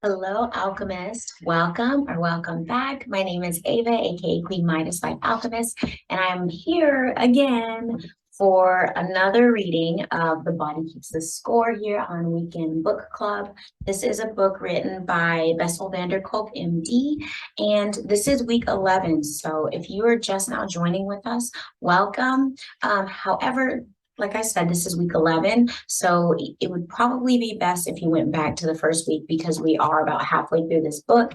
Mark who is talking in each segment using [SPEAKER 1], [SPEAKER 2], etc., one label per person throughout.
[SPEAKER 1] Hello, Alchemist. Welcome back. My name is Ava, aka queenmidaslifealchemist, and I'm here again for another reading of The Body Keeps the Score here on Weekend Book Club. This is a book written by Bessel Van Der Kolk, MD, and this is week 11. So if you are just now joining with us, welcome. However, like I said, this is week 11, so it would probably be best if you went back to the first week because we are about halfway through this book.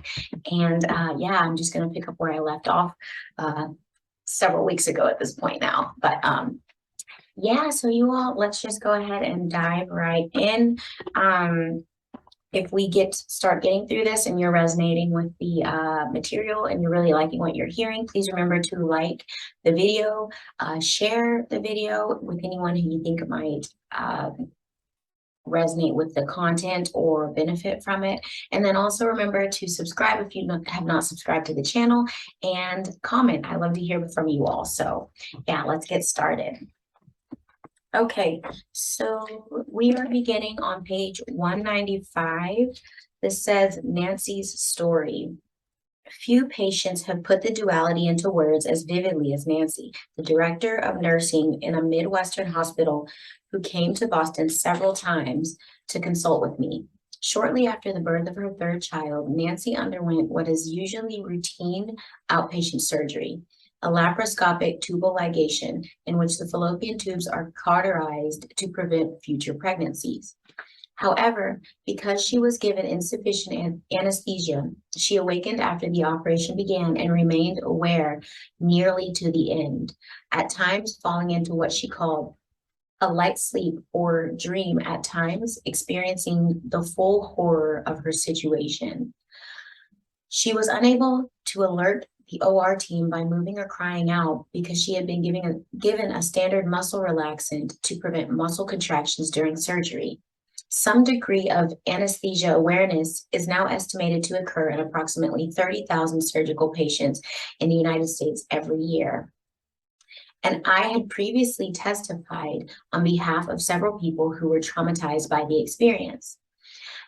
[SPEAKER 1] And yeah, I'm just going to pick up where I left off several weeks ago at this point now. But yeah, so you all, let's just go ahead and dive right in. If we start getting through this and you're resonating with the material and you're really liking what you're hearing, please remember to like the video, share the video with anyone who you think might resonate with the content or benefit from it. And then also remember to subscribe if you have not subscribed to the channel, and comment. I love to hear from you all. So yeah, let's get started. Okay, so we are beginning on page 195. This says Nancy's story. Few patients have put the duality into words as vividly as Nancy, the director of nursing in a Midwestern hospital who came to Boston several times to consult with me. Shortly after the birth of her third child, Nancy underwent what is usually routine outpatient surgery, a laparoscopic tubal ligation in which the fallopian tubes are cauterized to prevent future pregnancies. However, because she was given insufficient anesthesia, she awakened after the operation began and remained aware nearly to the end, at times falling into what she called a light sleep or dream, at times experiencing the full horror of her situation. She was unable to alert the OR team by moving or crying out because she had been given a standard muscle relaxant to prevent muscle contractions during surgery. Some degree of anesthesia awareness is now estimated to occur in approximately 30,000 surgical patients in the United States every year. And I had previously testified on behalf of several people who were traumatized by the experience.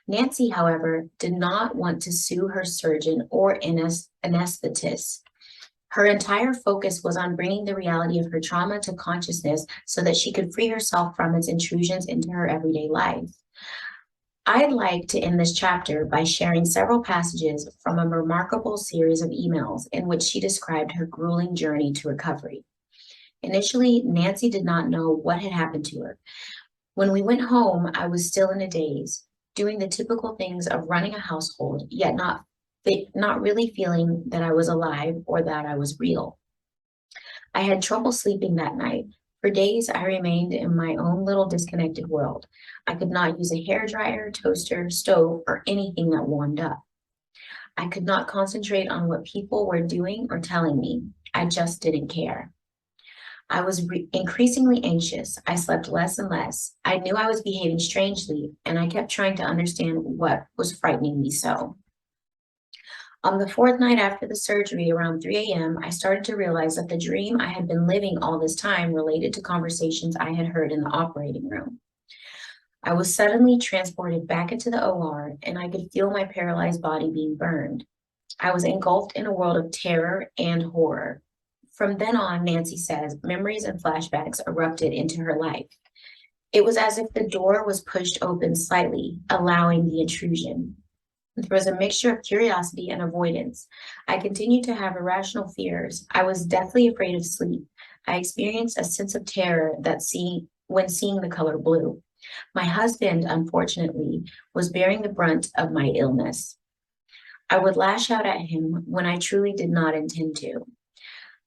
[SPEAKER 1] Nancy, however, did not want to sue her surgeon or anesthetist. Her entire focus was on bringing the reality of her trauma to consciousness so that she could free herself from its intrusions into her everyday life. I'd like to end this chapter by sharing several passages from a remarkable series of emails in which she described her grueling journey to recovery. Initially, Nancy did not know what had happened to her. When we went home, I was still in a daze, doing the typical things of running a household, yet not really feeling that I was alive or that I was real. I had trouble sleeping that night. For days, I remained in my own little disconnected world. I could not use a hairdryer, toaster, stove, or anything that warmed up. I could not concentrate on what people were doing or telling me. I just didn't care. I was increasingly anxious. I slept less and less. I knew I was behaving strangely, and I kept trying to understand what was frightening me so. On the fourth night after the surgery, around 3 a.m., I started to realize that the dream I had been living all this time related to conversations I had heard in the operating room. I was suddenly transported back into the OR, and I could feel my paralyzed body being burned. I was engulfed in a world of terror and horror. From then on, Nancy says, memories and flashbacks erupted into her life. It was as if the door was pushed open slightly, allowing the intrusion. There was a mixture of curiosity and avoidance. I continued to have irrational fears. I was deathly afraid of sleep. I experienced a sense of terror when seeing the color blue. My husband, unfortunately, was bearing the brunt of my illness. I would lash out at him when I truly did not intend to.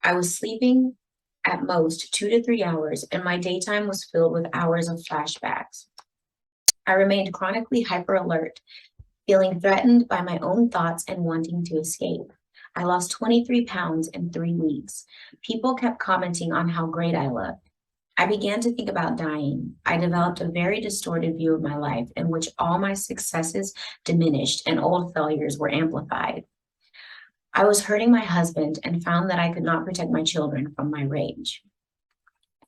[SPEAKER 1] I was sleeping at most 2 to 3 hours, and my daytime was filled with hours of flashbacks. I remained chronically hyper-alert, feeling threatened by my own thoughts and wanting to escape. I lost 23 pounds in 3 weeks. People kept commenting on how great I looked. I began to think about dying. I developed a very distorted view of my life in which all my successes diminished and old failures were amplified. I was hurting my husband and found that I could not protect my children from my rage.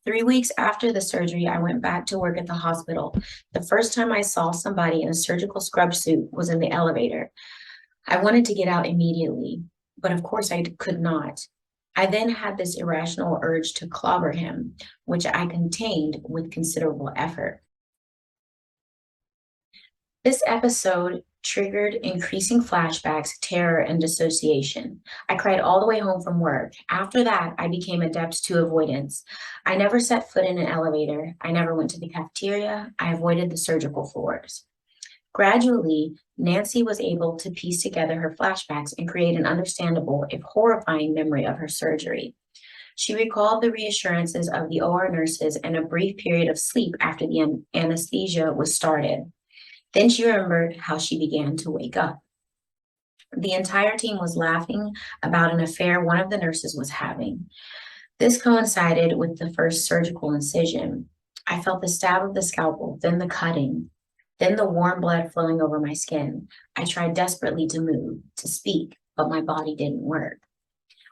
[SPEAKER 1] 3 weeks after the surgery, I went back to work at the hospital. The first time I saw somebody in a surgical scrub suit was in the elevator. I wanted to get out immediately, but of course I could not. I then had this irrational urge to clobber him, which I contained with considerable effort. This episode triggered increasing flashbacks, terror, and dissociation. I cried all the way home from work. After that, I became adept to avoidance. I never set foot in an elevator. I never went to the cafeteria. I avoided the surgical floors. Gradually, Nancy was able to piece together her flashbacks and create an understandable, if horrifying, memory of her surgery. She recalled the reassurances of the OR nurses and a brief period of sleep after the anesthesia was started. Then she remembered how she began to wake up. The entire team was laughing about an affair one of the nurses was having. This coincided with the first surgical incision. I felt the stab of the scalpel, then the cutting, then the warm blood flowing over my skin. I tried desperately to move, to speak, but my body didn't work.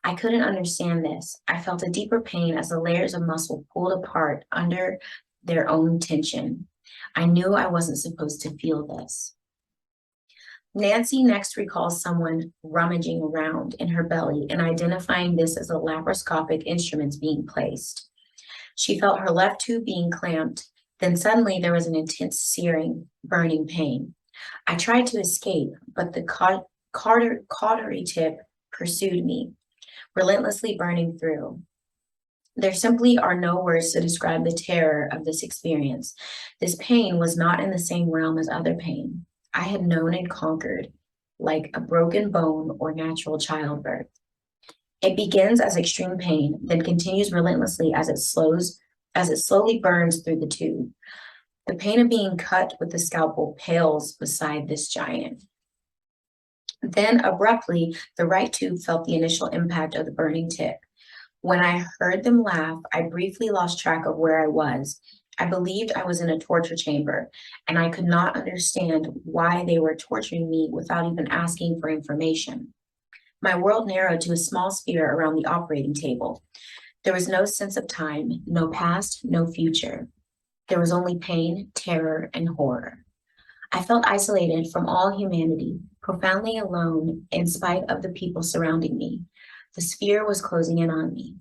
[SPEAKER 1] I couldn't understand this. I felt a deeper pain as the layers of muscle pulled apart under their own tension. I knew I wasn't supposed to feel this. Nancy next recalls someone rummaging around in her belly and identifying this as a laparoscopic instruments being placed. She felt her left tube being clamped. Then suddenly there was an intense searing, burning pain. I tried to escape, but the cautery tip pursued me, relentlessly burning through. There simply are no words to describe the terror of this experience. This pain was not in the same realm as other pain. I had known and conquered, like a broken bone or natural childbirth. It begins as extreme pain, then continues relentlessly as it slowly burns through the tube. The pain of being cut with the scalpel pales beside this giant. Then abruptly, the right tube felt the initial impact of the burning tip. When I heard them laugh, I briefly lost track of where I was. I believed I was in a torture chamber, and I could not understand why they were torturing me without even asking for information. My world narrowed to a small sphere around the operating table. There was no sense of time, no past, no future. There was only pain, terror, and horror. I felt isolated from all humanity, profoundly alone in spite of the people surrounding me. The sphere was closing in on me.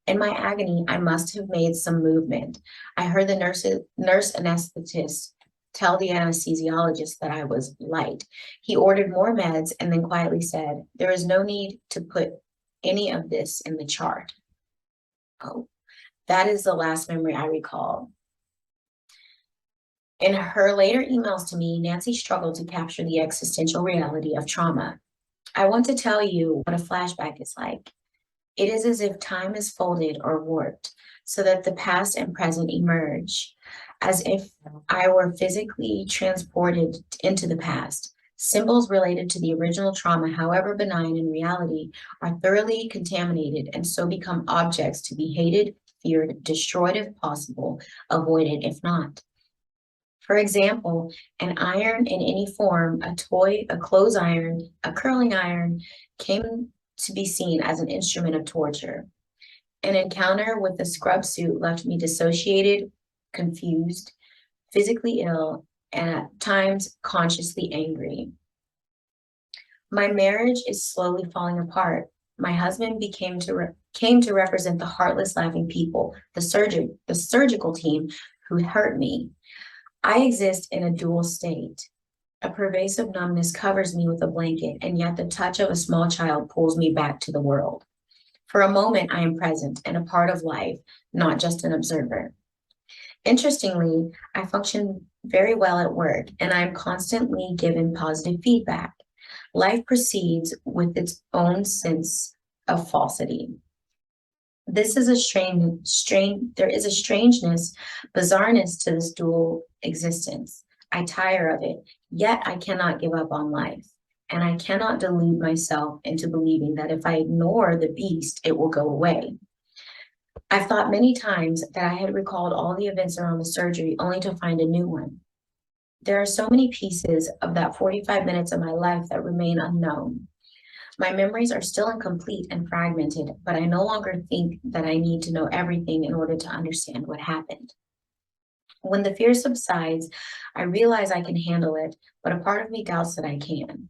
[SPEAKER 1] In my agony, I must have made some movement. I heard the nurse anesthetist tell the anesthesiologist that I was light. He ordered more meds and then quietly said, "There is no need to put any of this in the chart." Oh, that is the last memory I recall. In her later emails to me, Nancy struggled to capture the existential reality of trauma. I want to tell you what a flashback is like. It is as if time is folded or warped so that the past and present emerge, as if I were physically transported into the past. Symbols related to the original trauma, however benign in reality, are thoroughly contaminated and so become objects to be hated, feared, destroyed if possible, avoided if not. For example, an iron in any form, a toy, a clothes iron, a curling iron, came to be seen as an instrument of torture. An encounter with the scrub suit left me dissociated, confused, physically ill, and at times consciously angry. My marriage is slowly falling apart. My husband came to represent the heartless, laughing people, the surgical team who hurt me. I exist in a dual state. A pervasive numbness covers me with a blanket, and yet the touch of a small child pulls me back to the world. For a moment, I am present and a part of life, not just an observer. Interestingly, I function very well at work, and I am constantly given positive feedback. Life proceeds with its own sense of falsity. There is a strangeness, bizarreness to this dual existence. I tire of it, yet I cannot give up on life. And I cannot delude myself into believing that if I ignore the beast, it will go away. I've thought many times that I had recalled all the events around the surgery only to find a new one. There are so many pieces of that 45 minutes of my life that remain unknown. My memories are still incomplete and fragmented, but I no longer think that I need to know everything in order to understand what happened. When the fear subsides, I realize I can handle it, but a part of me doubts that I can.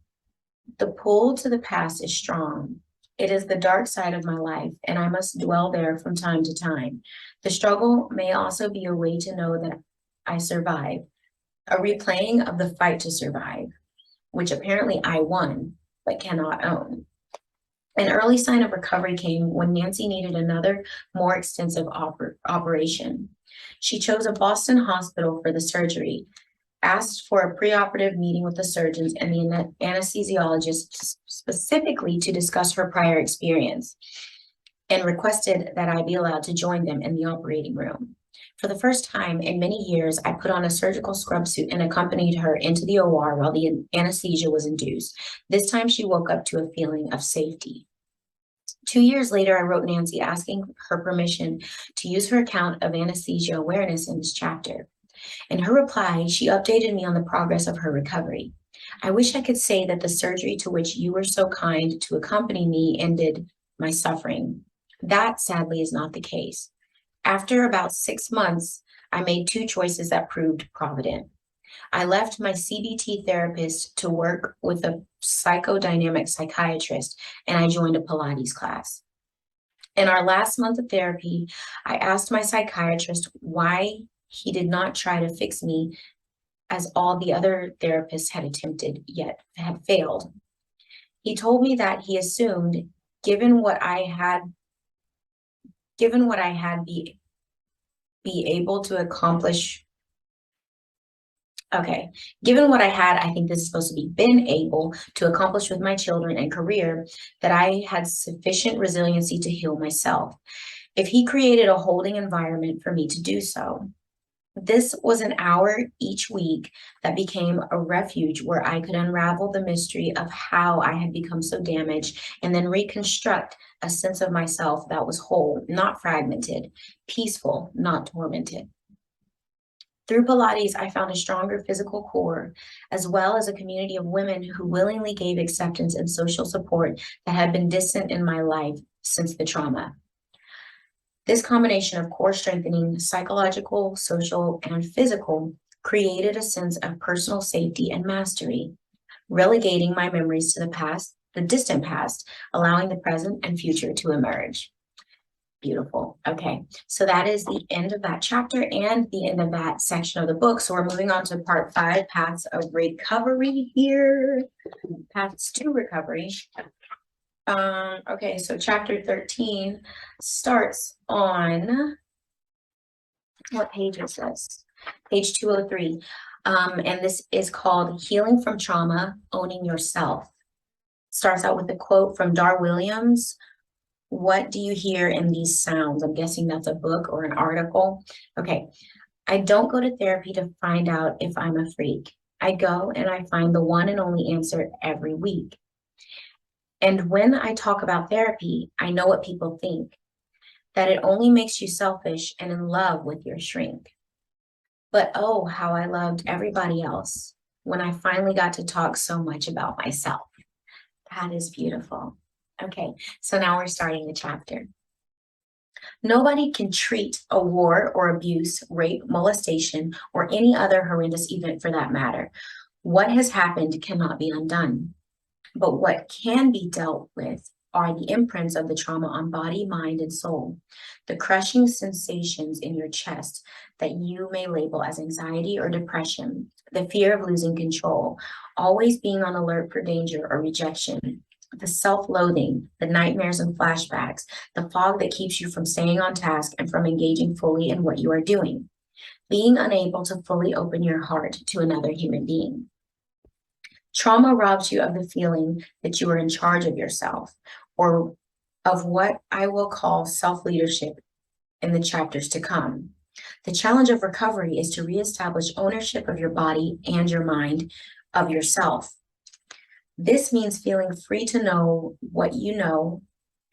[SPEAKER 1] The pull to the past is strong. It is the dark side of my life, and I must dwell there from time to time. The struggle may also be a way to know that I survive, a replaying of the fight to survive, which apparently I won, but cannot own. An early sign of recovery came when Nancy needed another, more extensive operation. She chose a Boston hospital for the surgery, asked for a preoperative meeting with the surgeons and the anesthesiologist specifically to discuss her prior experience, and requested that I be allowed to join them in the operating room. For the first time in many years, I put on a surgical scrub suit and accompanied her into the OR while the anesthesia was induced. This time she woke up to a feeling of safety. 2 years later, I wrote Nancy asking her permission to use her account of anesthesia awareness in this chapter. In her reply, she updated me on the progress of her recovery. I wish I could say that the surgery to which you were so kind to accompany me ended my suffering. That, sadly, is not the case. After about 6 months, I made 2 choices that proved provident. I left my CBT therapist to work with a psychodynamic psychiatrist, and I joined a Pilates class. In our last month of therapy, I asked my psychiatrist why he did not try to fix me as all the other therapists had attempted yet had failed. He told me that he assumed, given what I had be able to accomplish. Okay, given what I had, I think this is supposed to be been able to accomplish with my children and career, that I had sufficient resiliency to heal myself. If he created a holding environment for me to do so. This was an hour each week that became a refuge where I could unravel the mystery of how I had become so damaged and then reconstruct a sense of myself that was whole, not fragmented, peaceful, not tormented. Through Pilates, I found a stronger physical core, as well as a community of women who willingly gave acceptance and social support that had been distant in my life since the trauma. This combination of core strengthening, psychological, social, and physical created a sense of personal safety and mastery, relegating my memories to the past, the distant past, allowing the present and future to emerge. Beautiful. Okay, so that is the end of that chapter and the end of that section of the book. So we're moving on to part 5, paths of recovery here. Paths to recovery. Okay, so chapter 13 starts on, what page is this? Page 203. And this is called Healing from Trauma, Owning Yourself. Starts out with a quote from Dar Williams. What do you hear in these sounds? I'm guessing that's a book or an article. Okay, I don't go to therapy to find out if I'm a freak. I go and I find the one and only answer every week. And when I talk about therapy, I know what people think, that it only makes you selfish and in love with your shrink. But oh, how I loved everybody else when I finally got to talk so much about myself. That is beautiful. Okay, so now we're starting the chapter. Nobody can treat a war or abuse, rape, molestation, or any other horrendous event for that matter. What has happened cannot be undone. But what can be dealt with are the imprints of the trauma on body, mind, and soul, the crushing sensations in your chest that you may label as anxiety or depression, the fear of losing control, always being on alert for danger or rejection, the self-loathing, the nightmares and flashbacks, the fog that keeps you from staying on task and from engaging fully in what you are doing, being unable to fully open your heart to another human being. Trauma robs you of the feeling that you are in charge of yourself, or of what I will call self-leadership in the chapters to come. The challenge of recovery is to reestablish ownership of your body and your mind, of yourself. This means feeling free to know what you know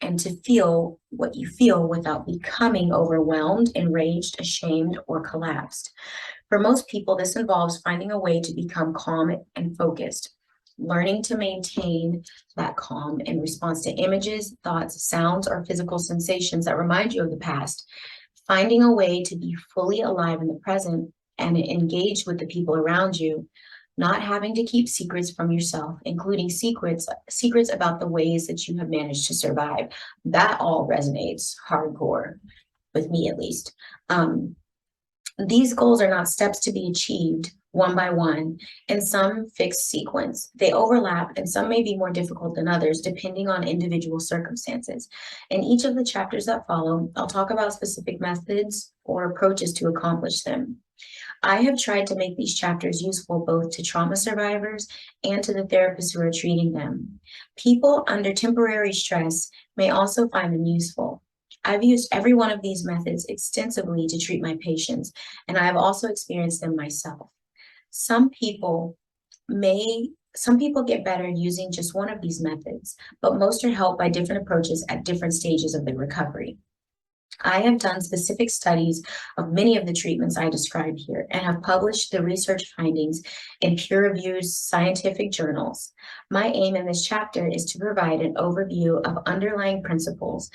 [SPEAKER 1] and to feel what you feel without becoming overwhelmed, enraged, ashamed, or collapsed. For most people, this involves finding a way to become calm and focused. learning to maintain that calm in response to images, thoughts, sounds, or physical sensations that remind you of the past, finding a way to be fully alive in the present and engaged with the people around you, not having to keep secrets from yourself, including secrets about the ways that you have managed to survive. That all resonates hardcore with me, at least. These goals are not steps to be achieved one by one in some fixed sequence. They overlap, and some may be more difficult than others, depending on individual circumstances. In each of the chapters that follow, I'll talk about specific methods or approaches to accomplish them. I have tried to make these chapters useful both to trauma survivors and to the therapists who are treating them. People under temporary stress may also find them useful. I've used every one of these methods extensively to treat my patients, and I have also experienced them myself. Some people get better using just one of these methods, but most are helped by different approaches at different stages of the recovery. I have done specific studies of many of the treatments I describe here and have published the research findings in peer-reviewed scientific journals. My aim in this chapter is to provide an overview of underlying principles,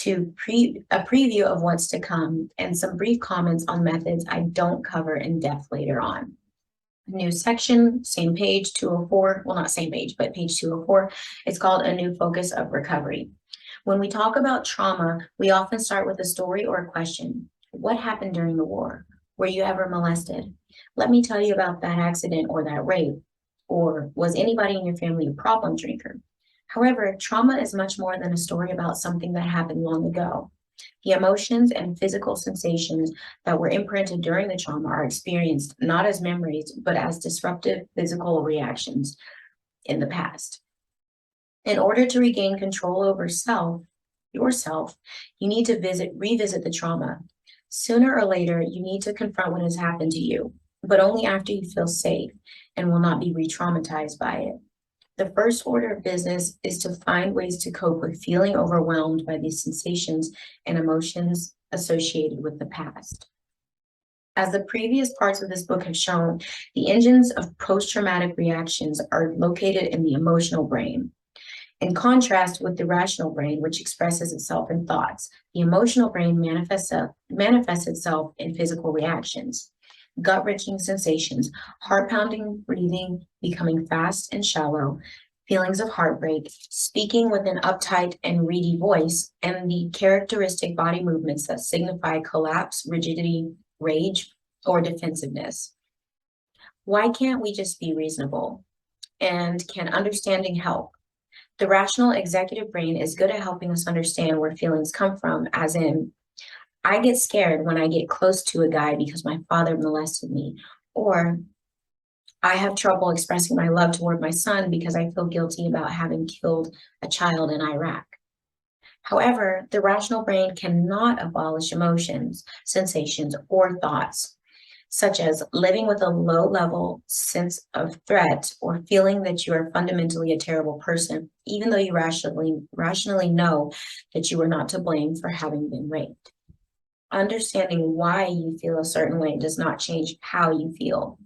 [SPEAKER 1] a preview of what's to come, and some brief comments on methods I don't cover in depth later on. New section, same page, 204. Well, not same page, but page 204. It's called A New Focus of Recovery. When we talk about trauma, we often start with a story or a question. What happened during the war? Were you ever molested? Let me tell you about that accident or that rape. Or was anybody in your family a problem drinker? However, trauma is much more than a story about something that happened long ago. The emotions and physical sensations that were imprinted during the trauma are experienced not as memories, but as disruptive physical reactions in the past. In order to regain control over yourself, you need to revisit the trauma. Sooner or later, you need to confront what has happened to you, but only after you feel safe and will not be re-traumatized by it. The first order of business is to find ways to cope with feeling overwhelmed by these sensations and emotions associated with the past. As the previous parts of this book have shown, the engines of post-traumatic reactions are located in the emotional brain. In contrast with the rational brain, which expresses itself in thoughts, the emotional brain manifests itself in physical reactions. Gut-wrenching sensations, heart-pounding breathing, becoming fast and shallow, feelings of heartbreak, speaking with an uptight and reedy voice, and the characteristic body movements that signify collapse, rigidity, rage, or defensiveness. Why can't we just be reasonable? And can understanding help? The rational executive brain is good at helping us understand where feelings come from, as in, I get scared when I get close to a guy because my father molested me, or I have trouble expressing my love toward my son because I feel guilty about having killed a child in Iraq. However, the rational brain cannot abolish emotions, sensations, or thoughts, such as living with a low-level sense of threat or feeling that you are fundamentally a terrible person, even though you rationally know that you are not to blame for having been raped. Understanding why you feel a certain way does not change how you feel,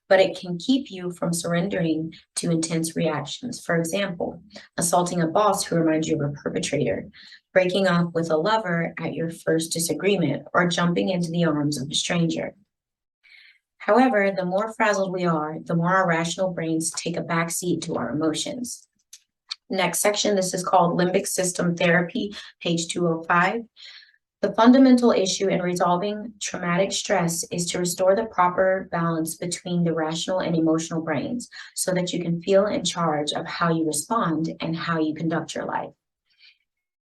[SPEAKER 1] but it can keep you from surrendering to intense reactions. For example, assaulting a boss who reminds you of a perpetrator, breaking up with a lover at your first disagreement, or jumping into the arms of a stranger. However, the more frazzled we are, the more our rational brains take a backseat to our emotions. Next section, this is called Limbic System Therapy, page 205. The fundamental issue in resolving traumatic stress is to restore the proper balance between the rational and emotional brains so that you can feel in charge of how you respond and how you conduct your life.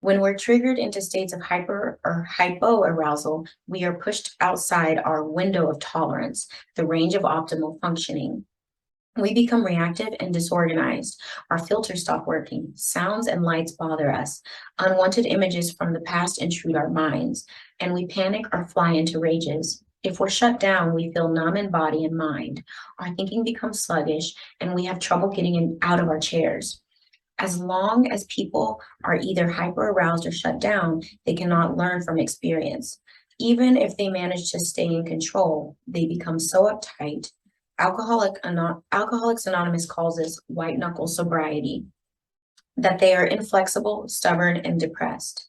[SPEAKER 1] When we're triggered into states of hyper or hypoarousal, we are pushed outside our window of tolerance, the range of optimal functioning. We become reactive and disorganized. Our filters stop working. Sounds and lights bother us. Unwanted images from the past intrude our minds, and we panic or fly into rages. If we're shut down, we feel numb in body and mind. Our thinking becomes sluggish, and we have trouble getting out of our chairs. As long as people are either hyper-aroused or shut down, they cannot learn from experience. Even if they manage to stay in control, they become so uptight, Alcoholics Anonymous calls this white knuckle sobriety, that they are inflexible, stubborn, and depressed.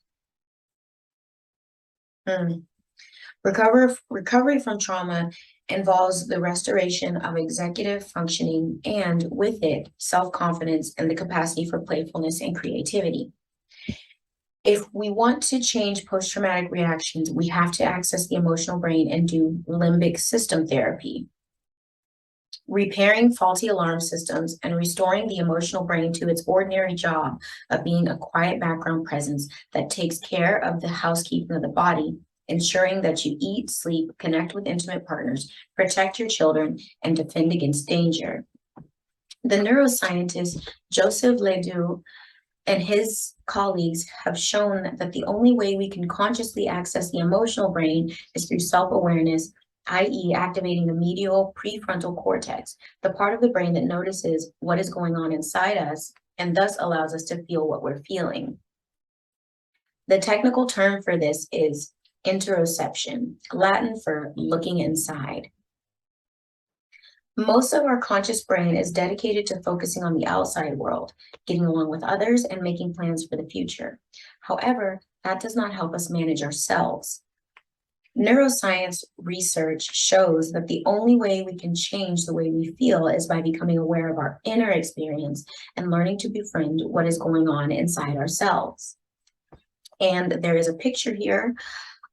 [SPEAKER 1] Recovery from trauma involves the restoration of executive functioning and, with it, self-confidence and the capacity for playfulness and creativity. If we want to change post-traumatic reactions, we have to access the emotional brain and do limbic system therapy. Repairing faulty alarm systems and restoring the emotional brain to its ordinary job of being a quiet background presence that takes care of the housekeeping of the body, ensuring that you eat, sleep, connect with intimate partners, protect your children, and defend against danger. The neuroscientist Joseph Ledoux and his colleagues have shown that the only way we can consciously access the emotional brain is through self-awareness, i.e. activating the medial prefrontal cortex, the part of the brain that notices what is going on inside us and thus allows us to feel what we're feeling. The technical term for this is interoception, Latin for looking inside. Most of our conscious brain is dedicated to focusing on the outside world, getting along with others, and making plans for the future. However, that does not help us manage ourselves. Neuroscience research shows that the only way we can change the way we feel is by becoming aware of our inner experience and learning to befriend what is going on inside ourselves. And there is a picture here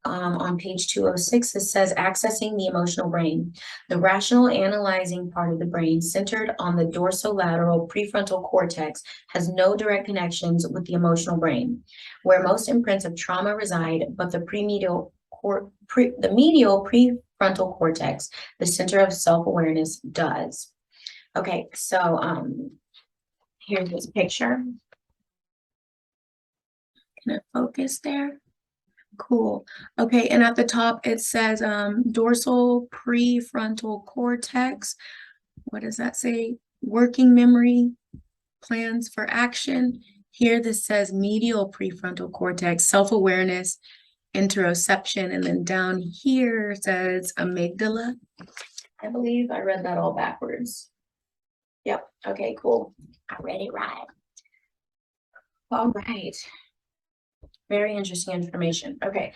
[SPEAKER 1] on page 206, it says accessing the emotional brain. The rational analyzing part of the brain centered on the dorsolateral prefrontal cortex has no direct connections with the emotional brain, where most imprints of trauma reside, but the medial prefrontal cortex, the center of self-awareness, does. Okay, so here's this picture. Can it focus there? Cool. Okay, and at the top it says dorsal prefrontal cortex. What does that say? Working memory, plans for action. Here this says medial prefrontal cortex, self-awareness, interoception, and then down here it says amygdala. I believe I read that all backwards. Yep, okay, cool. I read it right. All right. Very interesting information. Okay,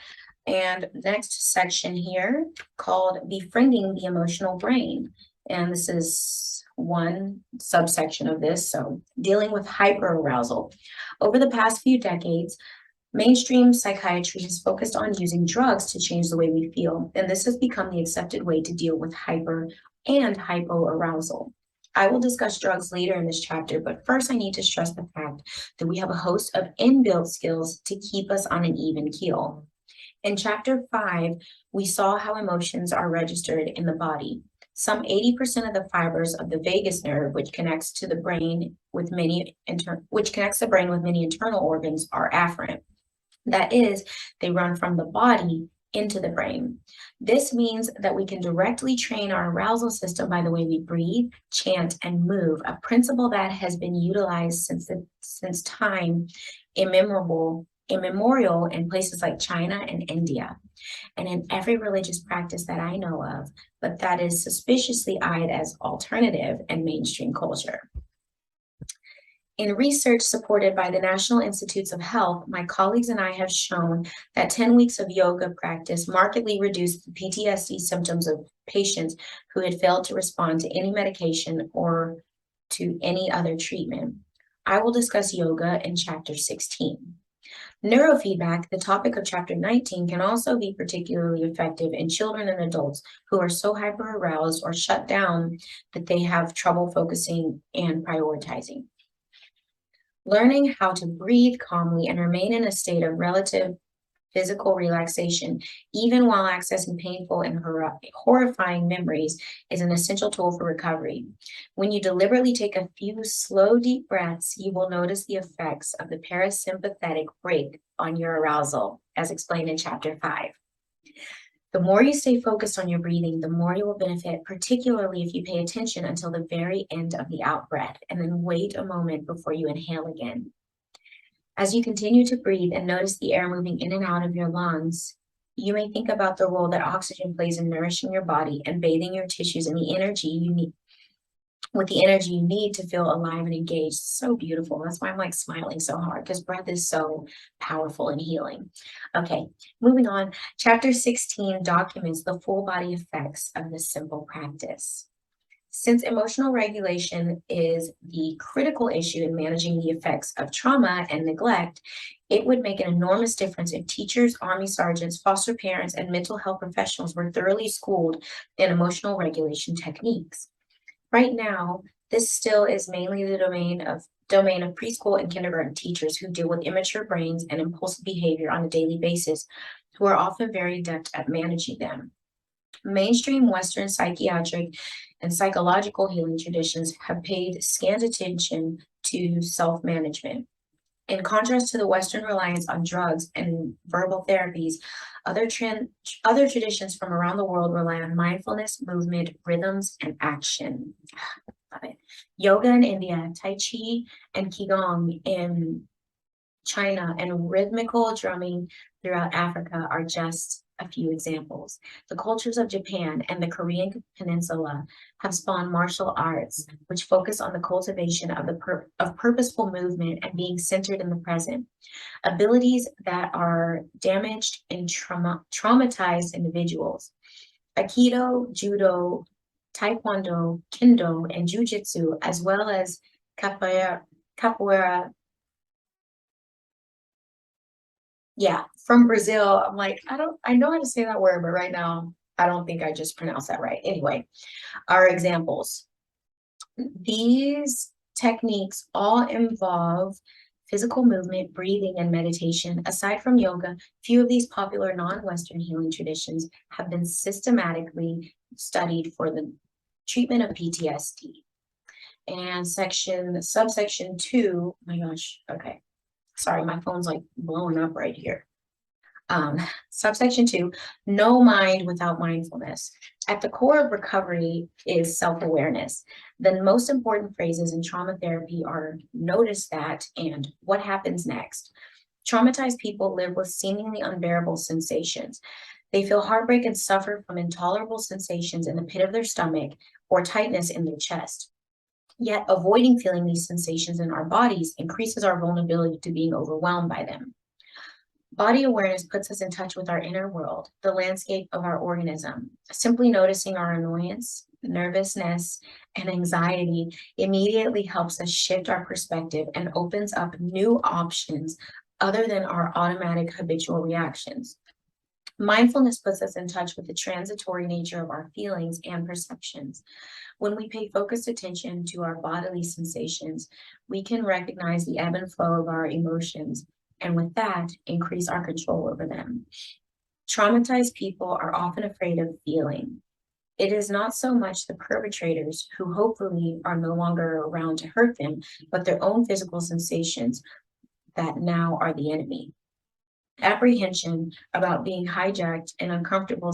[SPEAKER 1] and next section here called Befriending the Emotional Brain. And this is one subsection of this, so dealing with hyperarousal. Over the past few decades, mainstream psychiatry has focused on using drugs to change the way we feel, and this has become the accepted way to deal with hyper and hypoarousal. I will discuss drugs later in this chapter, but first I need to stress the fact that we have a host of inbuilt skills to keep us on an even keel. In chapter 5, we saw how emotions are registered in the body. Some 80% of the fibers of the vagus nerve, which connects the brain with many internal organs, are afferent. That is, they run from the body into the brain. This means that we can directly train our arousal system by the way we breathe, chant, and move, a principle that has been utilized since time immemorial in places like China and India, and in every religious practice that I know of, but that is suspiciously eyed as alternative and mainstream culture. In research supported by the National Institutes of Health, my colleagues and I have shown that 10 weeks of yoga practice markedly reduced the PTSD symptoms of patients who had failed to respond to any medication or to any other treatment. I will discuss yoga in chapter 16. Neurofeedback, the topic of chapter 19, can also be particularly effective in children and adults who are so hyperaroused or shut down that they have trouble focusing and prioritizing. Learning how to breathe calmly and remain in a state of relative physical relaxation, even while accessing painful and horrifying memories, is an essential tool for recovery. When you deliberately take a few slow, deep breaths, you will notice the effects of the parasympathetic brake on your arousal, as explained in chapter 5. The more you stay focused on your breathing, the more you will benefit, particularly if you pay attention until the very end of the out breath and then wait a moment before you inhale again. As you continue to breathe and notice the air moving in and out of your lungs, You may think about the role that oxygen plays in nourishing your body and bathing your tissues in the energy you need with the energy you need to feel alive and engaged. So beautiful. That's why I'm like smiling so hard, because breath is so powerful and healing. Okay, moving on. Chapter 16 documents the full body effects of this simple practice. Since emotional regulation is the critical issue in managing the effects of trauma and neglect, it would make an enormous difference if teachers, army sergeants, foster parents, and mental health professionals were thoroughly schooled in emotional regulation techniques. Right now, this still is mainly the domain of preschool and kindergarten teachers who deal with immature brains and impulsive behavior on a daily basis, who are often very adept at managing them. Mainstream Western psychiatric and psychological healing traditions have paid scant attention to self-management. In contrast to the Western reliance on drugs and verbal therapies, other traditions from around the world rely on mindfulness, movement, rhythms, and action. Love it. Yoga in India, Tai Chi and Qigong in China, and rhythmical drumming throughout Africa are just a few examples. The cultures of Japan and the Korean Peninsula have spawned martial arts, which focus on the cultivation of purposeful movement and being centered in the present. Abilities that are damaged in traumatized individuals. Aikido, Judo, Taekwondo, Kendo, and Jiu-Jitsu, as well as capoeira. Yeah, from Brazil. I'm like, I know how to say that word, but right now, I don't think I just pronounced that right. Anyway, our examples. These techniques all involve physical movement, breathing, and meditation. Aside from yoga, few of these popular non-Western healing traditions have been systematically studied for the treatment of PTSD. And subsection 2, my gosh, okay. Sorry, my phone's like blowing up right here. Subsection 2, no mind without mindfulness. At the core of recovery is self-awareness. The most important phrases in trauma therapy are notice that and what happens next. Traumatized people live with seemingly unbearable sensations. They feel heartbreak and suffer from intolerable sensations in the pit of their stomach or tightness in their chest. Yet avoiding feeling these sensations in our bodies increases our vulnerability to being overwhelmed by them. Body awareness puts us in touch with our inner world, the landscape of our organism. Simply noticing our annoyance, nervousness, and anxiety immediately helps us shift our perspective and opens up new options other than our automatic habitual reactions. Mindfulness puts us in touch with the transitory nature of our feelings and perceptions. When we pay focused attention to our bodily sensations, we can recognize the ebb and flow of our emotions, and with that, increase our control over them. Traumatized people are often afraid of feeling. It is not so much the perpetrators, who hopefully are no longer around to hurt them, but their own physical sensations that now are the enemy. Apprehension about being hijacked and uncomfortable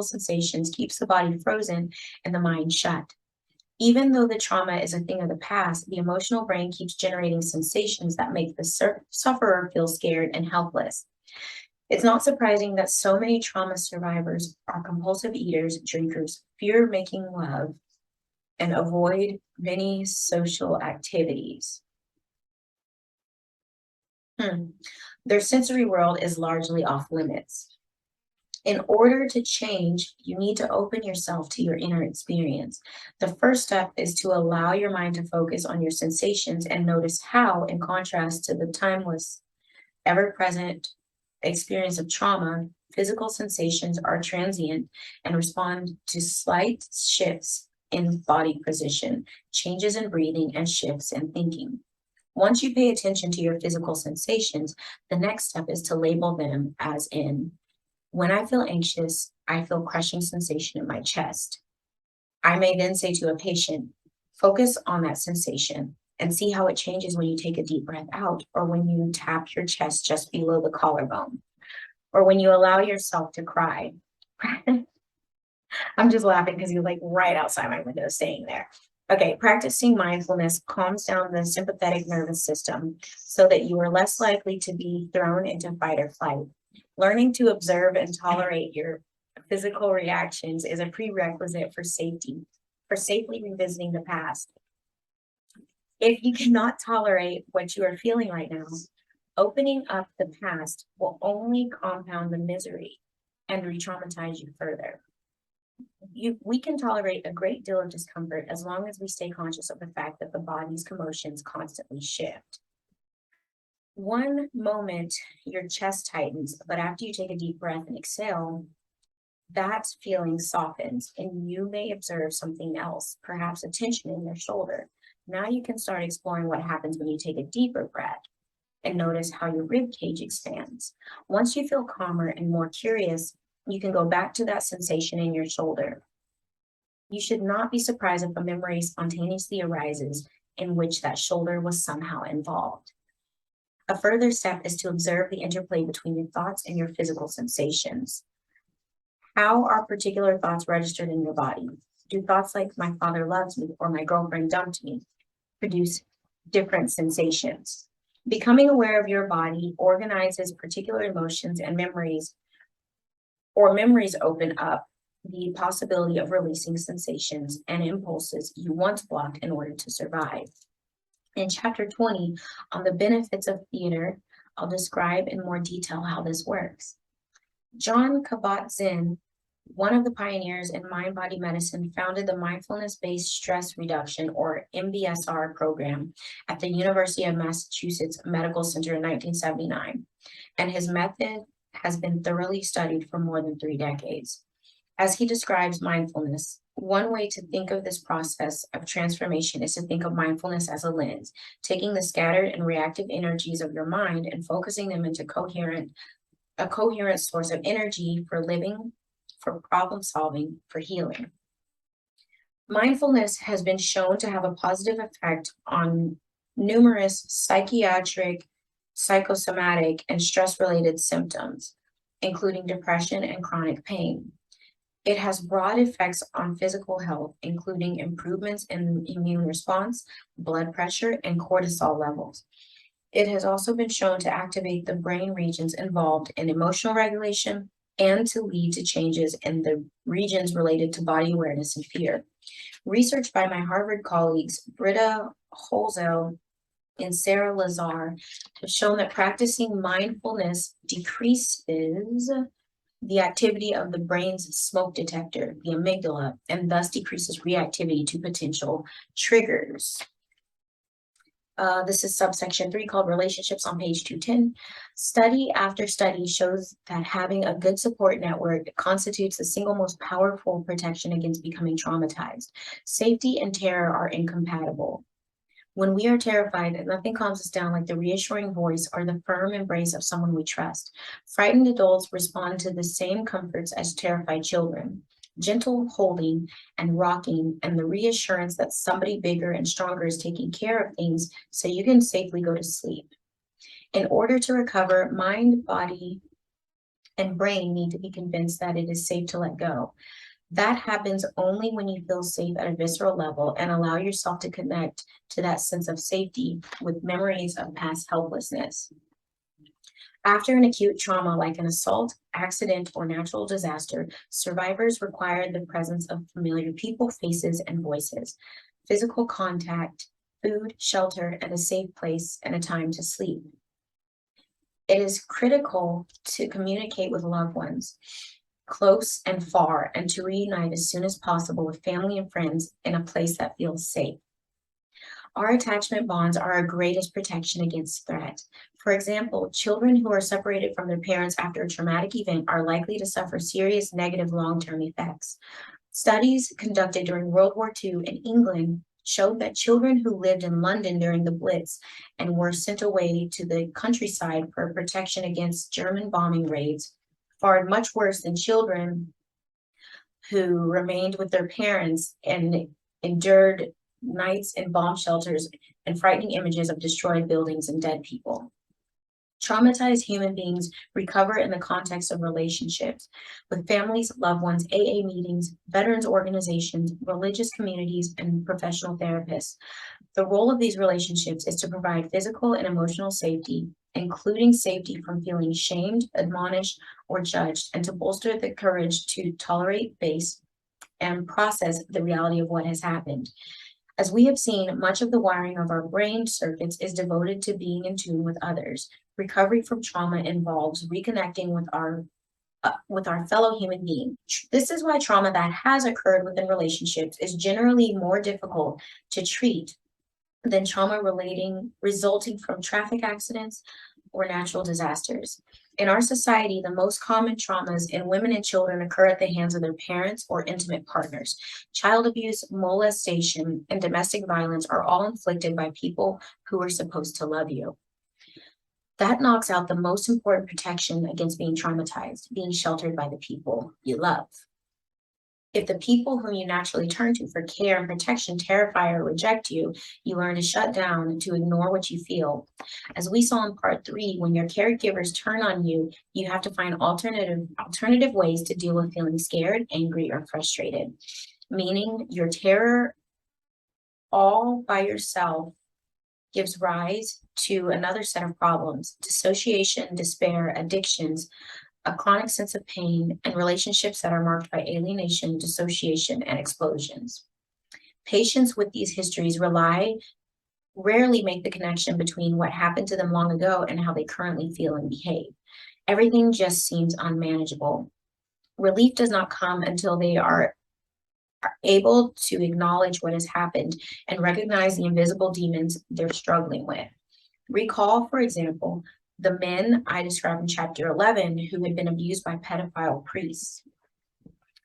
[SPEAKER 1] sensations keeps the body frozen and the mind shut. Even though the trauma is a thing of the past, the emotional brain keeps generating sensations that make the sufferer feel scared and helpless. It's not surprising that so many trauma survivors are compulsive eaters, drinkers, fear making love, and avoid many social activities. Their sensory world is largely off limits. In order to change, you need to open yourself to your inner experience. The first step is to allow your mind to focus on your sensations and notice how, in contrast to the timeless, ever-present experience of trauma, physical sensations are transient and respond to slight shifts in body position, changes in breathing, and shifts in thinking. Once you pay attention to your physical sensations, the next step is to label them as in, when I feel anxious, I feel crushing sensation in my chest. I may then say to a patient, focus on that sensation and see how it changes when you take a deep breath out, or when you tap your chest just below the collarbone, or when you allow yourself to cry. I'm just laughing because you're like right outside my window staying there. Okay, practicing mindfulness calms down the sympathetic nervous system so that you are less likely to be thrown into fight or flight. Learning to observe and tolerate your physical reactions is a prerequisite for safely revisiting the past. If you cannot tolerate what you are feeling right now, opening up the past will only compound the misery and re-traumatize you further. We can tolerate a great deal of discomfort as long as we stay conscious of the fact that the body's commotions constantly shift. One moment your chest tightens, but after you take a deep breath and exhale, that feeling softens and you may observe something else, perhaps a tension in your shoulder. Now you can start exploring what happens when you take a deeper breath and notice how your rib cage expands. Once you feel calmer and more curious, you can go back to that sensation in your shoulder. You should not be surprised if a memory spontaneously arises in which that shoulder was somehow involved. A further step is to observe the interplay between your thoughts and your physical sensations. How are particular thoughts registered in your body? Do thoughts like my father loves me or my girlfriend dumped me produce different sensations? Becoming aware of your body organizes particular emotions and memories, or memories open up the possibility of releasing sensations and impulses you once blocked in order to survive. In chapter 20 on the benefits of theater, I'll describe in more detail how this works. John Kabat-Zinn, one of the pioneers in mind-body medicine, founded the Mindfulness-Based Stress Reduction, or MBSR program at the University of Massachusetts Medical Center in 1979, and his method has been thoroughly studied for more than 3 decades. As he describes mindfulness, one way to think of this process of transformation is to think of mindfulness as a lens, taking the scattered and reactive energies of your mind and focusing them into a coherent source of energy for living, for problem solving, for healing. Mindfulness has been shown to have a positive effect on numerous psychiatric, psychosomatic, and stress-related symptoms, including depression and chronic pain. It has broad effects on physical health, including improvements in immune response, blood pressure, and cortisol levels. It has also been shown to activate the brain regions involved in emotional regulation and to lead to changes in the regions related to body awareness and fear. Research by my Harvard colleagues, Britta Holzel and Sarah Lazar, have shown that practicing mindfulness decreases the activity of the brain's smoke detector, the amygdala, and thus decreases reactivity to potential triggers. This is subsection 3 called Relationships on page 210. Study after study shows that having a good support network constitutes the single most powerful protection against becoming traumatized. Safety and terror are incompatible. When we are terrified, nothing calms us down like the reassuring voice or the firm embrace of someone we trust. Frightened adults respond to the same comforts as terrified children. Gentle holding and rocking and the reassurance that somebody bigger and stronger is taking care of things so you can safely go to sleep. In order to recover, mind, body, and brain need to be convinced that it is safe to let go. That happens only when you feel safe at a visceral level and allow yourself to connect to that sense of safety with memories of past helplessness. After an acute trauma like an assault, accident, or natural disaster, survivors require the presence of familiar people, faces, and voices, physical contact, food, shelter, and a safe place and a time to sleep. It is critical to communicate with loved ones, close and far, and to reunite as soon as possible with family and friends in a place that feels safe. Our attachment bonds are our greatest protection against threat. For example, children who are separated from their parents after a traumatic event are likely to suffer serious negative long-term effects. Studies conducted during World War II in England showed that children who lived in London during the Blitz and were sent away to the countryside for protection against German bombing raids fared much worse than children who remained with their parents and endured nights in bomb shelters and frightening images of destroyed buildings and dead people. Traumatized human beings recover in the context of relationships with families, loved ones, AA meetings, veterans organizations, religious communities, and professional therapists. The role of these relationships is to provide physical and emotional safety including safety from feeling shamed, admonished, or judged, and to bolster the courage to tolerate, face, and process the reality of what has happened. As we have seen, much of the wiring of our brain circuits is devoted to being in tune with others. Recovery from trauma involves reconnecting with our fellow human being. This is why trauma that has occurred within relationships is generally more difficult to treat than trauma resulting from traffic accidents or natural disasters. In our society, the most common traumas in women and children occur at the hands of their parents or intimate partners. Child abuse, molestation, and domestic violence are all inflicted by people who are supposed to love you. That knocks out the most important protection against being traumatized, being sheltered by the people you love. If the people whom you naturally turn to for care and protection terrify or reject you, you learn to shut down and to ignore what you feel. As we saw in part 3, when your caregivers turn on you, you have to find alternative ways to deal with feeling scared, angry, or frustrated. Meaning your terror all by yourself gives rise to another set of problems: dissociation, despair, addictions, a chronic sense of pain, and relationships that are marked by alienation, dissociation, and explosions. Patients with these histories rarely make the connection between what happened to them long ago and how they currently feel and behave. Everything just seems unmanageable. Relief does not come until they are able to acknowledge what has happened and recognize the invisible demons they're struggling with. Recall, for example, the men I described in chapter 11 who had been abused by pedophile priests.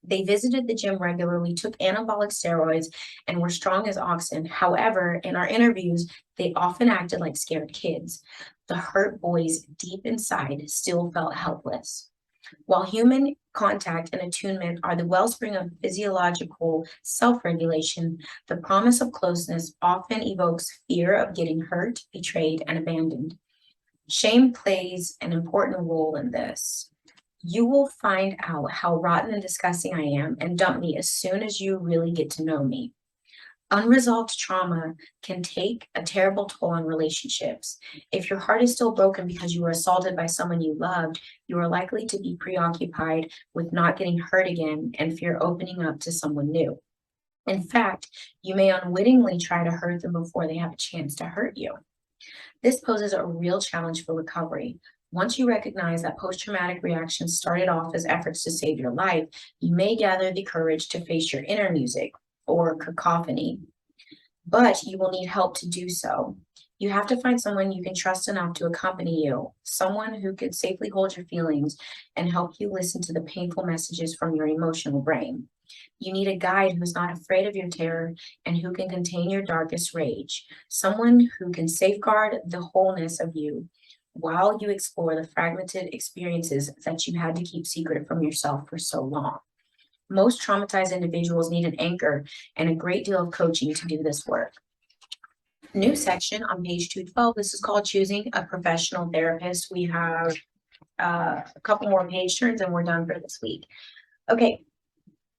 [SPEAKER 1] They visited the gym regularly, took anabolic steroids, and were strong as oxen. However, in our interviews, they often acted like scared kids. The hurt boys deep inside still felt helpless. While human contact and attunement are the wellspring of physiological self-regulation, the promise of closeness often evokes fear of getting hurt, betrayed, and abandoned. Shame plays an important role in this. You will find out how rotten and disgusting I am and dump me as soon as you really get to know me. Unresolved trauma can take a terrible toll on relationships. If your heart is still broken because you were assaulted by someone you loved, you are likely to be preoccupied with not getting hurt again and fear opening up to someone new. In fact, you may unwittingly try to hurt them before they have a chance to hurt you. This poses a real challenge for recovery. Once you recognize that post-traumatic reactions started off as efforts to save your life, you may gather the courage to face your inner music, or cacophony, but you will need help to do so. You have to find someone you can trust enough to accompany you, someone who can safely hold your feelings and help you listen to the painful messages from your emotional brain. You need a guide who's not afraid of your terror and who can contain your darkest rage, someone who can safeguard the wholeness of you while you explore the fragmented experiences that you had to keep secret from yourself for so long. Most traumatized individuals need an anchor and a great deal of coaching to do this work. New section on page 212. This is called Choosing a Professional Therapist. We have a couple more page turns and we're done for this week. Okay.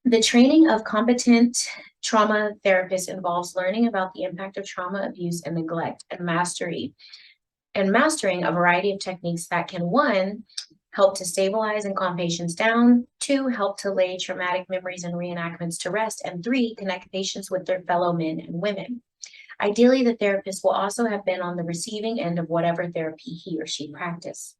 [SPEAKER 1] The training of competent trauma therapists involves learning about the impact of trauma, abuse, and neglect, and mastering a variety of techniques that can, 1, help to stabilize and calm patients down, 2, help to lay traumatic memories and reenactments to rest, and 3, connect patients with their fellow men and women. Ideally, the therapist will also have been on the receiving end of whatever therapy he or she practiced.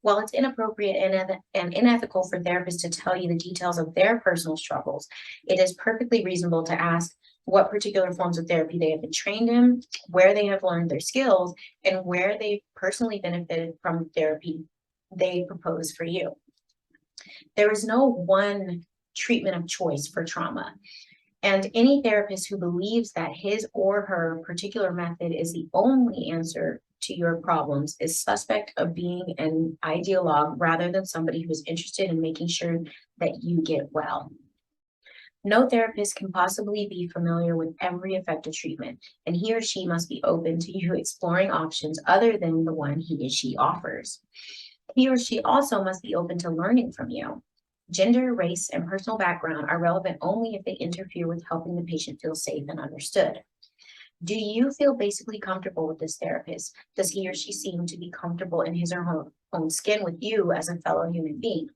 [SPEAKER 1] While it's inappropriate and unethical for therapists to tell you the details of their personal struggles, it is perfectly reasonable to ask what particular forms of therapy they have been trained in, where they have learned their skills, and where they personally benefited from therapy they propose for you. There is no one treatment of choice for trauma, and any therapist who believes that his or her particular method is the only answer to your problems is suspect of being an ideologue rather than somebody who's interested in making sure that you get well. No therapist can possibly be familiar with every effective treatment, and he or she must be open to you exploring options other than the one he or she offers. He or she also must be open to learning from you. Gender, race, and personal background are relevant only if they interfere with helping the patient feel safe and understood. Do you feel basically comfortable with this therapist? Does he or she seem to be comfortable in his or her own skin with you as a fellow human being?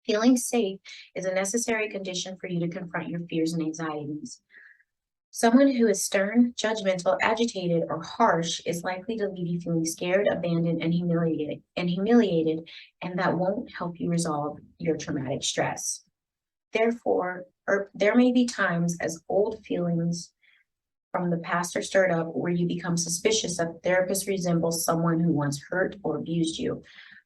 [SPEAKER 1] Feeling safe is a necessary condition for you to confront your fears and anxieties. Someone who is stern, judgmental, agitated, or harsh is likely to leave you feeling scared, abandoned, and humiliated, and that won't help you resolve your traumatic stress. Therefore, there may be times as old feelings from the past are stirred up where you become suspicious that the therapist resembles someone who once hurt or abused you.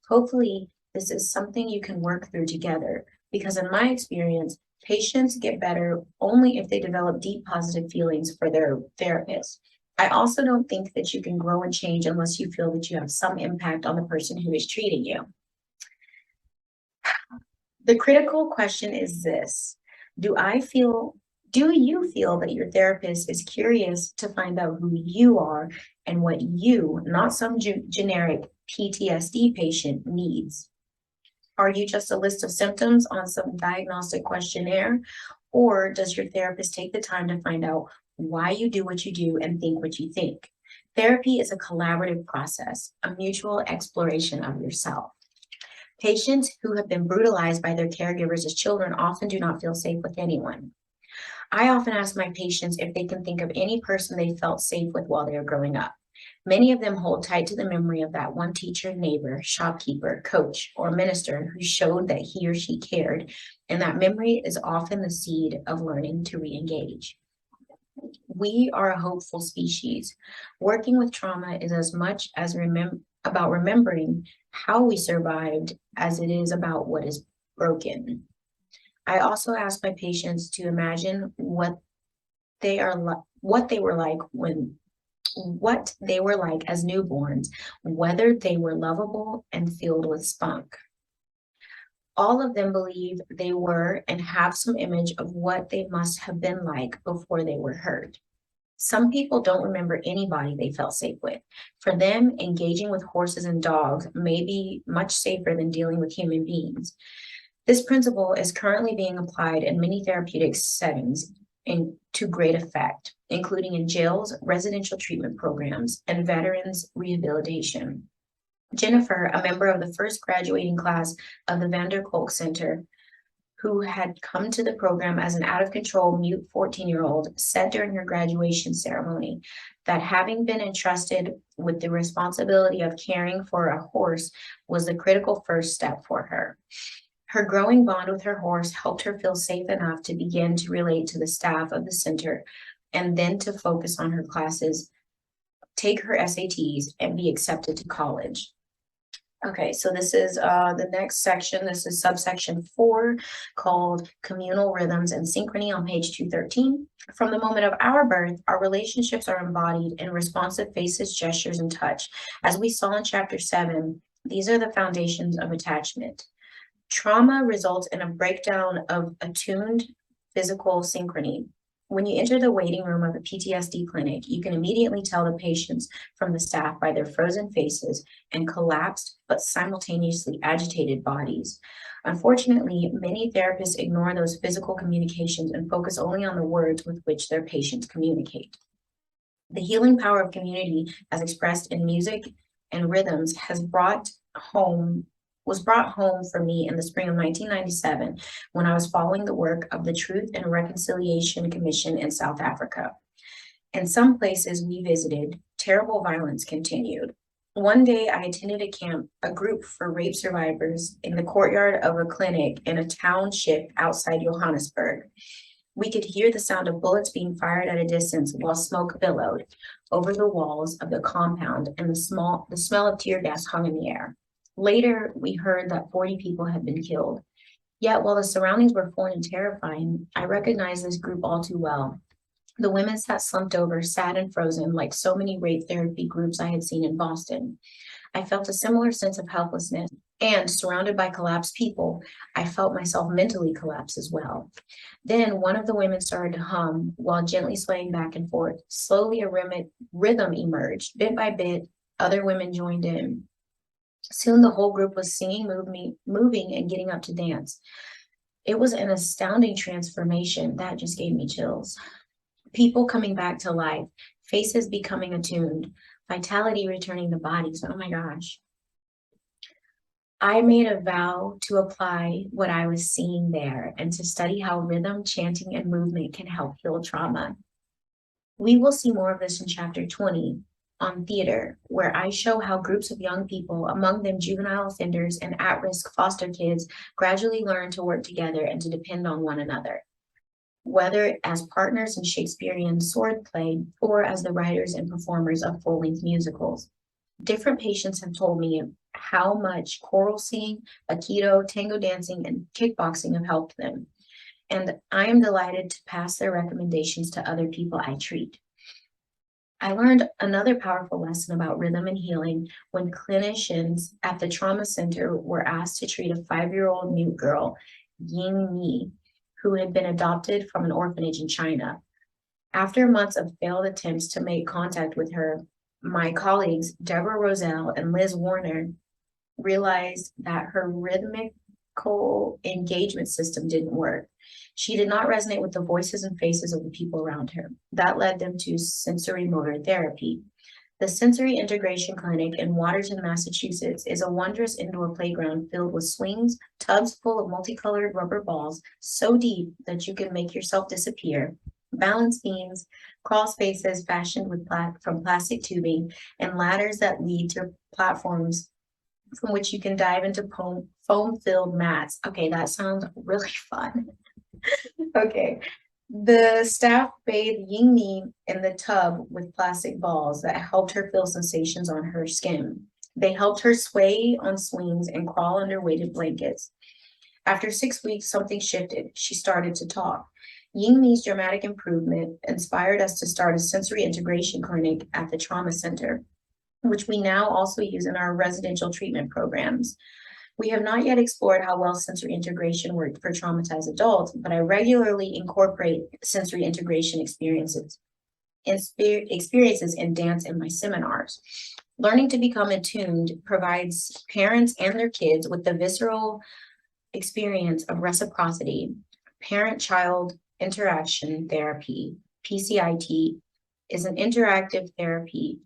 [SPEAKER 1] Hopefully, this is something you can work through together, because in my experience, patients get better only if they develop deep positive feelings for their therapist. I also don't think that you can grow and change unless you feel that you have some impact on the person who is treating you. The critical question is this: do you feel that your therapist is curious to find out who you are and what you, not some generic PTSD patient, needs? Are you just a list of symptoms on some diagnostic questionnaire? Or does your therapist take the time to find out why you do what you do and think what you think? Therapy is a collaborative process, a mutual exploration of yourself. Patients who have been brutalized by their caregivers as children often do not feel safe with anyone. I often ask my patients if they can think of any person they felt safe with while they were growing up. Many of them hold tight to the memory of that one teacher, neighbor, shopkeeper, coach, or minister who showed that he or she cared, and that memory is often the seed of learning to re-engage. We are a hopeful species. Working with trauma is as much as about remembering how we survived as it is about what is broken. I also ask my patients to imagine what they were like as newborns, whether they were lovable and filled with spunk. All of them believe they were and have some image of what they must have been like before they were hurt. Some people don't remember anybody they felt safe with. For them, engaging with horses and dogs may be much safer than dealing with human beings. This principle is currently being applied in many therapeutic settings to great effect, including in jails, residential treatment programs, and veterans rehabilitation. Jennifer, a member of the first graduating class of the Van Der Kolk Center, who had come to the program as an out-of-control mute 14-year-old, said during her graduation ceremony that having been entrusted with the responsibility of caring for a horse was the critical first step for her. Her growing bond with her horse helped her feel safe enough to begin to relate to the staff of the center and then to focus on her classes, take her SATs, and be accepted to college. Okay, so this is the next section. This is subsection 4, called Communal Rhythms and Synchrony, on page 213. From the moment of our birth, our relationships are embodied in responsive faces, gestures, and touch. As we saw in chapter 7, these are the foundations of attachment. Trauma results in a breakdown of attuned physical synchrony. When you enter the waiting room of a PTSD clinic, you can immediately tell the patients from the staff by their frozen faces and collapsed but simultaneously agitated bodies. Unfortunately, many therapists ignore those physical communications and focus only on the words with which their patients communicate. The healing power of community, as expressed in music and rhythms, was brought home for me in the spring of 1997 when I was following the work of the Truth and Reconciliation Commission in South Africa. In some places we visited, terrible violence continued. One day I attended a group for rape survivors in the courtyard of a clinic in a township outside Johannesburg. We could hear the sound of bullets being fired at a distance while smoke billowed over the walls of the compound, and the smell of tear gas hung in the air. Later, we heard that 40 people had been killed. Yet, while the surroundings were foreign and terrifying, I recognized this group all too well. The women sat slumped over, sad and frozen, like so many rape therapy groups I had seen in Boston. I felt a similar sense of helplessness, and surrounded by collapsed people, I felt myself mentally collapse as well. Then one of the women started to hum while gently swaying back and forth. Slowly, a rhythm emerged. Bit by bit, other women joined in. Soon the whole group was singing, moving, and getting up to dance. It was an astounding transformation that just gave me chills. People coming back to life, faces becoming attuned, vitality returning to bodies. Oh my gosh. I made a vow to apply what I was seeing there and to study how rhythm, chanting, and movement can help heal trauma. We will see more of this in chapter 20 on theater, where I show how groups of young people, among them juvenile offenders and at-risk foster kids, gradually learn to work together and to depend on one another, whether as partners in Shakespearean swordplay or as the writers and performers of full-length musicals. Different patients have told me how much choral singing, aikido, tango dancing, and kickboxing have helped them. And I am delighted to pass their recommendations to other people I treat. I learned another powerful lesson about rhythm and healing when clinicians at the trauma center were asked to treat a 5-year-old mute girl, Ying Ni, who had been adopted from an orphanage in China. After months of failed attempts to make contact with her, my colleagues, Deborah Roselle and Liz Warner, realized that her rhythmical engagement system didn't work. She did not resonate with the voices and faces of the people around her. That led them to sensory motor therapy. The Sensory Integration Clinic in Watertown, Massachusetts is a wondrous indoor playground filled with swings, tubs full of multicolored rubber balls so deep that you can make yourself disappear, balance beams, crawl spaces fashioned from plastic tubing, and ladders that lead to platforms from which you can dive into foam-filled mats. Okay, that sounds really fun. Okay. The staff bathed Ying Ni in the tub with plastic balls that helped her feel sensations on her skin. They helped her sway on swings and crawl under weighted blankets. After 6 weeks, something shifted. She started to talk. Ying Ni's dramatic improvement inspired us to start a sensory integration clinic at the trauma center, which we now also use in our residential treatment programs. We have not yet explored how well sensory integration worked for traumatized adults, but I regularly incorporate sensory integration experiences in dance in my seminars. Learning to become attuned provides parents and their kids with the visceral experience of reciprocity. Parent-child interaction therapy, PCIT, is an interactive therapy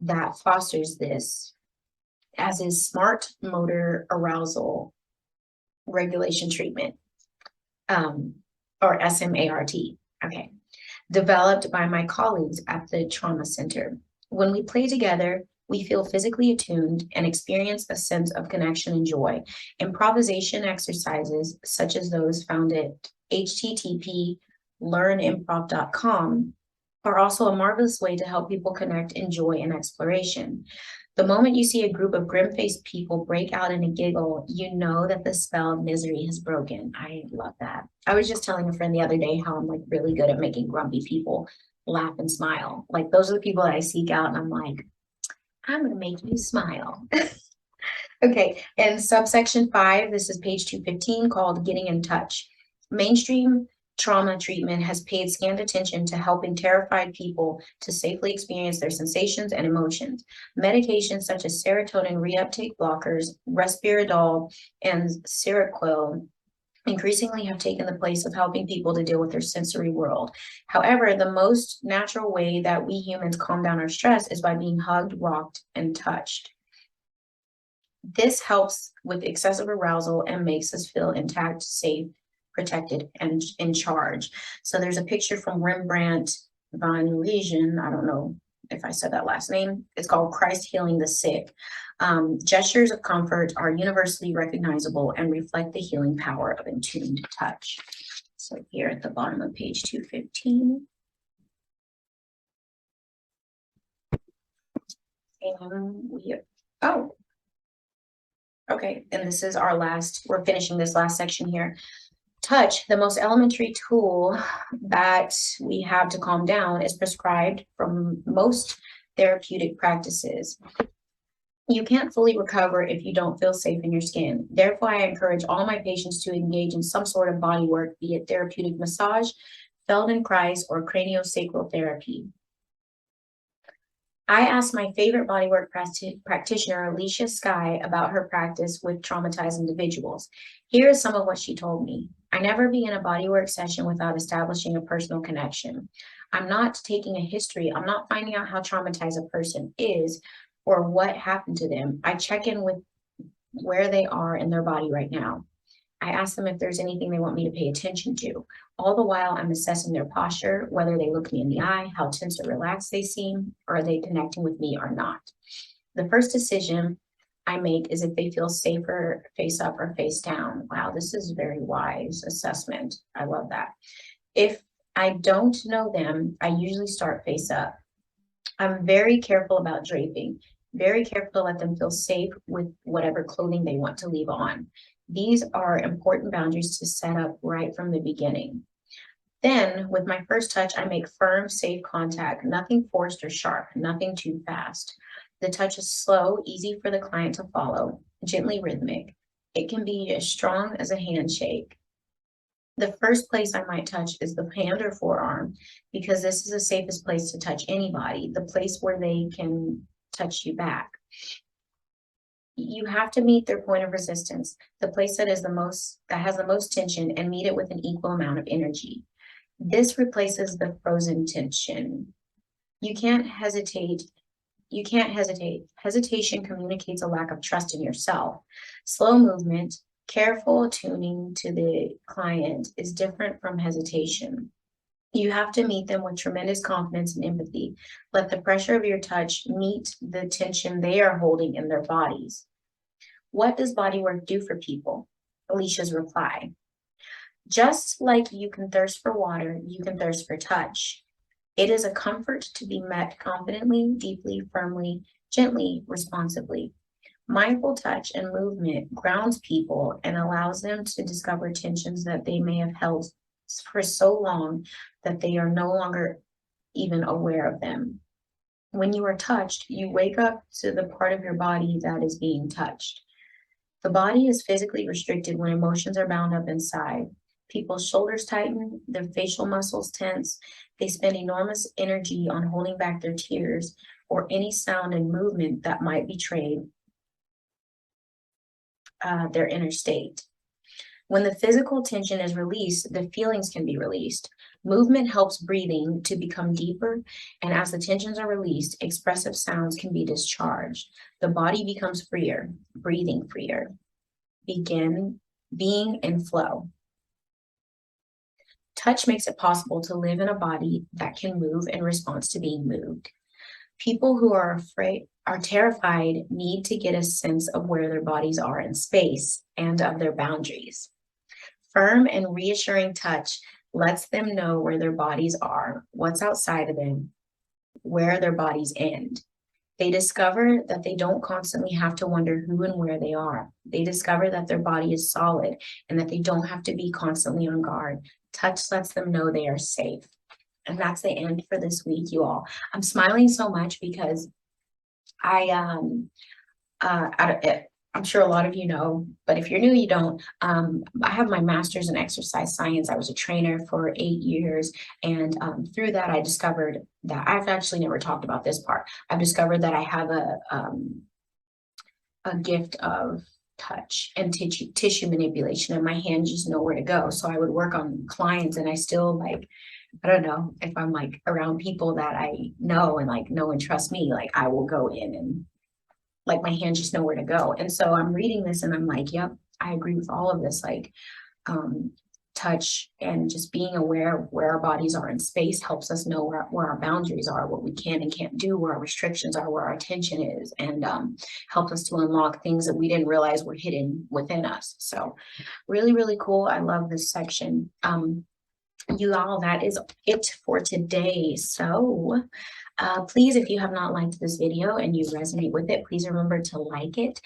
[SPEAKER 1] that fosters this, as is smart motor arousal regulation treatment, or SMART, okay, developed by my colleagues at the trauma center. When we play together, we feel physically attuned and experience a sense of connection and joy. Improvisation exercises, such as those found at http://learnimprov.com, are also a marvelous way to help people connect in joy and exploration. The moment you see a group of grim-faced people break out in a giggle, you know that the spell of misery has broken. I love that. I was just telling a friend the other day how I'm like really good at making grumpy people laugh and smile. Like those are the people that I seek out and I'm like, I'm going to make you smile. Okay, and subsection 5, this is page 215, called Getting in Touch. Mainstream trauma treatment has paid scant attention to helping terrified people to safely experience their sensations and emotions. Medications such as serotonin reuptake blockers, Respirodol, and Seroquel increasingly have taken the place of helping people to deal with their sensory world. However, the most natural way that we humans calm down our stress is by being hugged, rocked, and touched. This helps with excessive arousal and makes us feel intact, safe, protected, and in charge. So there's a picture from Rembrandt van Rijn. I don't know if I said that last name. It's called Christ Healing the Sick. Gestures of comfort are universally recognizable and reflect the healing power of attuned touch. So here at the bottom of page 215. And okay, and this is our last, we're finishing this last section here. Touch, the most elementary tool that we have to calm down, is prescribed from most therapeutic practices. You can't fully recover if you don't feel safe in your skin. Therefore, I encourage all my patients to engage in some sort of body work, be it therapeutic massage, Feldenkrais, or craniosacral therapy. I asked my favorite bodywork practitioner, Alicia Skye, about her practice with traumatized individuals. Here is some of what she told me. I never begin a bodywork session without establishing a personal connection. I'm not taking a history. I'm not finding out how traumatized a person is or what happened to them. I check in with where they are in their body right now. I ask them if there's anything they want me to pay attention to. All the while, I'm assessing their posture, whether they look me in the eye, how tense or relaxed they seem, or are they connecting with me or not. The first decision I make is if they feel safer face up or face down. Wow, this is a very wise assessment. I love that. If I don't know them, I usually start face up. I'm very careful about draping, very careful to let them feel safe with whatever clothing they want to leave on. These are important boundaries to set up right from the beginning. Then, with my first touch, I make firm, safe contact, nothing forced or sharp, nothing too fast. The touch is slow, easy for the client to follow, gently rhythmic. It can be as strong as a handshake. The first place I might touch is the hand or forearm, because this is the safest place to touch anybody, the place where they can touch you back. You have to meet their point of resistance, the place that has the most tension, and meet it with an equal amount of energy. This replaces the frozen tension. You can't hesitate. Hesitation communicates a lack of trust in yourself. Slow movement, careful attuning to the client is different from hesitation. You have to meet them with tremendous confidence and empathy. Let the pressure of your touch meet the tension they are holding in their bodies. What does bodywork do for people? Alicia's reply. Just like you can thirst for water, you can thirst for touch. It is a comfort to be met confidently, deeply, firmly, gently, responsively. Mindful touch and movement grounds people and allows them to discover tensions that they may have held for so long that they are no longer even aware of them. When you are touched, you wake up to the part of your body that is being touched. The body is physically restricted when emotions are bound up inside. People's shoulders tighten, their facial muscles tense. They spend enormous energy on holding back their tears or any sound and movement that might betray their inner state. When the physical tension is released, the feelings can be released. Movement helps breathing to become deeper, and as the tensions are released, expressive sounds can be discharged. The body becomes freer, breathing freer. Begin being in flow. Touch makes it possible to live in a body that can move in response to being moved. People who are terrified need to get a sense of where their bodies are in space and of their boundaries. Firm and reassuring touch lets them know where their bodies are, what's outside of them, where their bodies end. They discover that they don't constantly have to wonder who and where they are. They discover that their body is solid and that they don't have to be constantly on guard. Touch lets them know they are safe. And that's the end for this week, you all. I'm smiling so much because I'm sure a lot of you know, but if you're new, you don't. I have my master's in exercise science. I was a trainer for 8 years. And through that, I discovered that I've actually never talked about this part. I've discovered that I have a gift of touch and tissue manipulation, and my hands just know where to go. So I would work on clients, and I still I don't know, if I'm around people that I know and know and trust me, I will go in and my hands just know where to go. And so I'm reading this and I'm yep, I agree with all of this. Touch and just being aware of where our bodies are in space helps us know where our boundaries are, what we can and can't do, where our restrictions are, where our attention is, and help us to unlock things that we didn't realize were hidden within us. So really, really cool. I love this section. You all, that is it for today. So please, if you have not liked this video and you resonate with it, please remember to like it,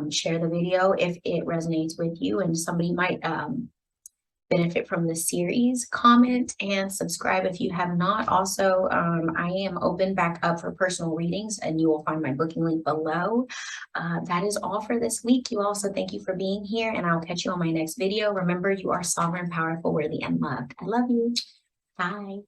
[SPEAKER 1] share the video if it resonates with you and somebody might benefit from the series. Comment and subscribe if you have not. Also, I am open back up for personal readings, and you will find my booking link below. That is all for this week. You also thank you for being here, and I'll catch you on my next video. Remember, you are sovereign, powerful, worthy, and loved. I love you. Bye.